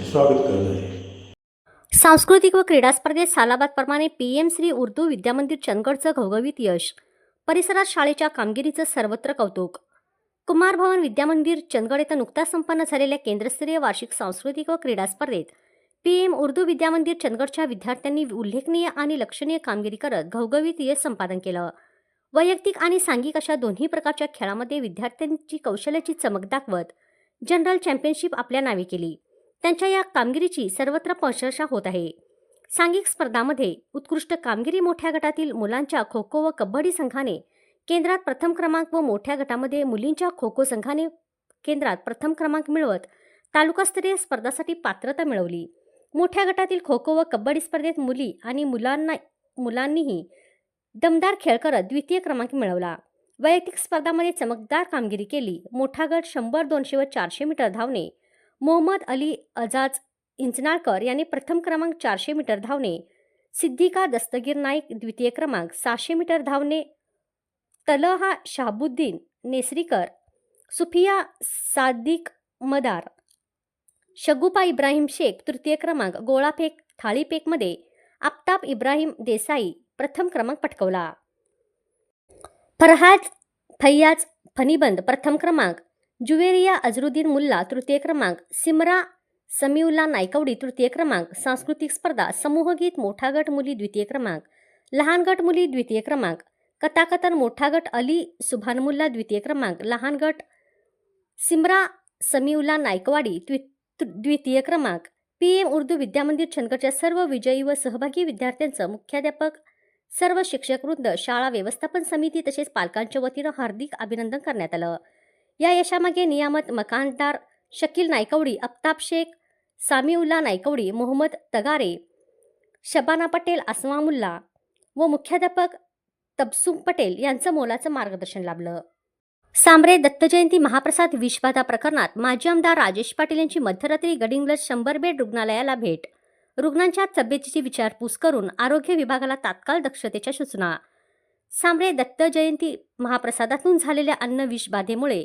स्वागत करत आहे। सांस्कृतिक व क्रीडा स्पर्धेत सालाबादप्रमाणे पीएम श्री उर्दू विद्यामंदिर चंदगडचं घवघवीत यश, परिसरात शाळेच्या कामगिरीचं सर्वत्र कौतुक। कुमार भवन विद्यामंदिर चंदगड येथे नुकताच संपन्न झालेल्या केंद्रस्तरीय वार्षिक सांस्कृतिक व क्रीडा स्पर्धेत पीएम उर्दू विद्यामंदिर चंदगडच्या विद्यार्थ्यांनी उल्लेखनीय आणि लक्षणीय कामगिरी करत घवघवीत यश संपादन केलं। वैयक्तिक आणि सांघिक अशा दोन्ही प्रकारच्या खेळामध्ये विद्यार्थ्यांची कौशल्याची चमक दाखवत जनरल चॅम्पियनशिप आपल्या नावे केली। त्यांच्या या कामगिरीची सर्वत्र प्रशंसा होत आहे। सांघिक स्पर्धांमध्ये उत्कृष्ट कामगिरी मोठ्या गटातील मुलांच्या खो खो व कबड्डी संघाने केंद्रात प्रथम क्रमांक व मोठ्या गटामध्ये मुलींच्या खो खो संघाने केंद्रात प्रथम क्रमांक मिळवत तालुकास्तरीय स्पर्धासाठी पात्रता मिळवली। मोठ्या गटातील खो खो व कबड्डी स्पर्धेत मुली आणि मुलांनीही दमदार खेळ करत द्वितीय क्रमांक मिळवला। वैयक्तिक स्पर्धांमध्ये चमकदार कामगिरी केली। मोठा गट 100, 200 व 400 मीटर धावणे मोहम्मद अली अजाज इंचनाळकर यांनी प्रथम क्रमांक, 400 मीटर धावणे सिद्दीका दस्तगीर नाईक द्वितीय क्रमांक, 600 मीटर धावणे तलहा शहाबुद्दीन नेसरीकर, सुफिया सादिक मदार, शगुफा इब्राहिम शेख तृतीय क्रमांक, गोळाफेक थाळीफेकमध्ये आफ्ताब इब्राहिम देसाई प्रथम क्रमांक पटकावला। फरहाद फैयाज फनीबंद प्रथम क्रमांक, जुवेरिया अजरुद्दीन मुल्ला तृतीय क्रमांक, सिमरा समीउल्ला नायकवडी तृतीय क्रमांक। सांस्कृतिक स्पर्धा समूहगीत मोठा गट मुली द्वितीय क्रमांक, लहान गट मुली द्वितीय क्रमांक, कथाकथन मोठा गट अली सुभानमुल्ला द्वितीय क्रमांक, लहान गट सिमरा समीउल्ला नायकवाडी द्वितीय क्रमांक। पीएम उर्दू विद्यामंदिर चंदगडच्या सर्व विजयी व सहभागी विद्यार्थ्यांचं मुख्याध्यापक, सर्व शिक्षकवृंद, शाळा व्यवस्थापन समिती तसेच पालकांच्या वतीनं हार्दिक अभिनंदन करण्यात आलं। या यशामागे नियामत मकानदार शकील नायकवडी, आफ्ताब शेख, सामीउल्ला नायकवडी, मोहम्मद तगारे, शबाना पटेल, असमामुल्ला व मुख्याध्यापक तबसुम पटेल यांचं मोलाचं मार्गदर्शन लाभलं। सांबरे दत्तजयंती महाप्रसाद विषबाधा प्रकरणात माजी आमदार राजेश पाटील यांची मध्यरात्री गडिंग्लज 100 बेड रुग्णालयाला भेट, रुग्णांच्या तब्येतीची विचारपूस करून आरोग्य विभागाला तात्काळ दक्षतेच्या सूचना। सांबरे दत्तजयंती महाप्रसादातून झालेल्या अन्न विषबाधेमुळे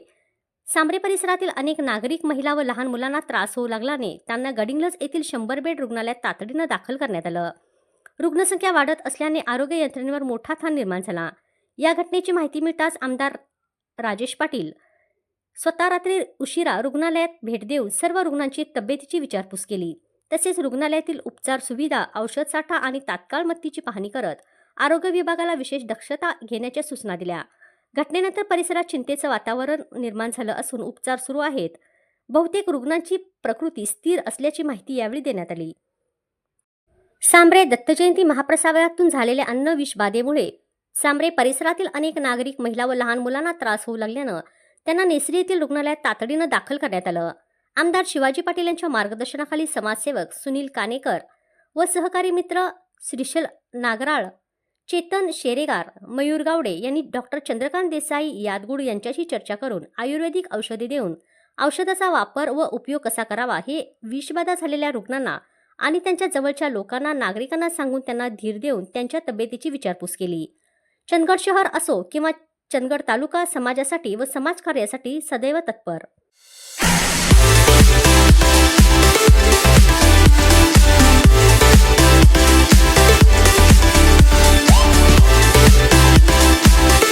सांबरे परिसरातील अनेक नागरिक, महिला व लहान मुलांना त्रास होऊ लागल्याने त्यांना गडिंग्लज येथील 100 बेड रुग्णालयात तातडीनं दाखल करण्यात आलं। रुग्णसंख्या वाढत असल्याने आरोग्य यंत्रणेवर मोठा ताण निर्माण झाला। या घटनेची माहिती मिळताच आमदार राजेश पाटील स्वतः रात्री उशिरा रुग्णालयात भेट देऊन सर्व रुग्णांची तब्येतीची विचारपूस केली। तसेच रुग्णालयातील उपचार सुविधा, औषध साठा आणि तात्काळ मदतीची पाहणी करत आरोग्य विभागाला विशेष दक्षता घेण्याच्या सूचना दिल्या। घटनेनंतर परिसरात चिंतेचं वातावरण निर्माण झालं असून उपचार सुरू आहेत। बहुतेक रुग्णांची प्रकृती स्थिर असल्याची माहिती यावेळी देण्यात आली। सांबरे दत्तजयंती महाप्रसादातून झालेल्या अन्न विषबाधेमुळे सांबरे परिसरातील अनेक नागरिक, महिला व लहान मुलांना त्रास होऊ लागल्यानं त्यांना नेसरी येथील रुग्णालयात तातडीनं दाखल करण्यात आलं। आमदार शिवाजी पाटील यांच्या मार्गदर्शनाखाली समाजसेवक सुनील कानेकर व सहकारी मित्र श्रीशल नागराळ, चेतन शेरेगार, मयूर गावडे यांनी डॉक्टर चंद्रकांत देसाई यादगुड यांच्याशी चर्चा करून आयुर्वेदिक औषधे देऊन औषधाचा वापर व उपयोग कसा करावा हे विषबाधा झालेल्या रुग्णांना आणि त्यांच्या जवळच्या लोकांना, नागरिकांना सांगून त्यांना धीर देऊन त्यांच्या तब्येतीची विचारपूस केली। चंदगड शहर असो किंवा चंदगड तालुका समाजासाठी व समाजकार्यासाठी सदैव तत्पर।